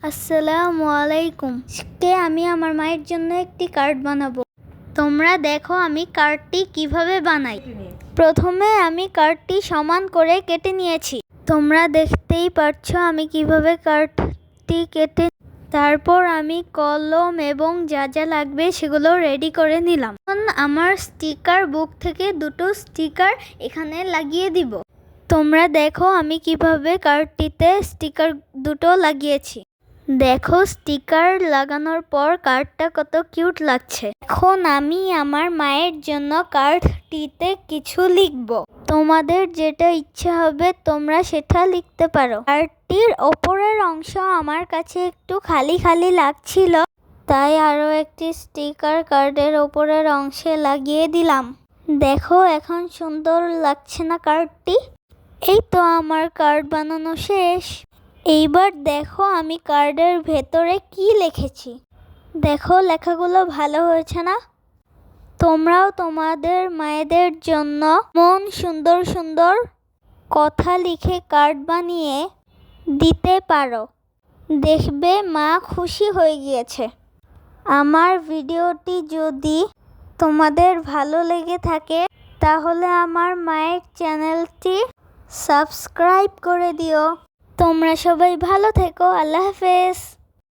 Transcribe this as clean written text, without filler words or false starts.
আসসালামু আলাইকুম। আজকে আমি আমার মায়ের জন্য একটি কার্ড বানাবো। তোমরা দেখো আমি কার্ডটি কিভাবে বানাই। প্রথমে আমি কার্ডটি সমান করে কেটে নিয়েছি। তোমরা দেখতেই পাচ্ছ আমি কিভাবে কার্ডটি কেটে। তারপর আমি কলম এবং যা যা লাগবে সেগুলো রেডি করে নিলাম। এখন আমার স্টিকার বুক থেকে দুটো স্টিকার এখানে লাগিয়ে দিব। তোমরা দেখো আমি কিভাবে কার্ডটিতে স্টিকার দুটো লাগিয়েছি। দেখো স্টিকার লাগানোর পর কার্ডটা কত কিউট লাগছে। এখন আমি আমার মায়ের জন্য কার্ডটিতে কিছু লিখব। তোমাদের যেটা ইচ্ছা হবে তোমরা সেটা লিখতে পারো। কার্ডটির ওপরের অংশ আমার কাছে একটু খালি খালি লাগছিল, তাই আরও একটি স্টিকার কার্ডের ওপরের অংশে লাগিয়ে দিলাম। দেখো এখন সুন্দর লাগছে না কার্ডটি? এই তো আমার কার্ড বানানো শেষ। এইবার দেখো আমি কার্ডের ভেতরে কি লিখেছি। দেখো লেখাগুলো ভালো হয়েছে না? তোমরাও তোমাদের মায়েদের জন্য মন সুন্দর সুন্দর কথা লিখে কার্ড বানিয়ে দিতে পারো। দেখবে মা খুশি হয়ে গিয়েছে। আমার ভিডিওটি যদি তোমাদের ভালো লেগে থাকে তাহলে আমার মায়ের চ্যানেলটি সাবস্ক্রাইব করে দিও। তোমরা সবাই ভালো থেকো। আল্লাহ হাফেজ।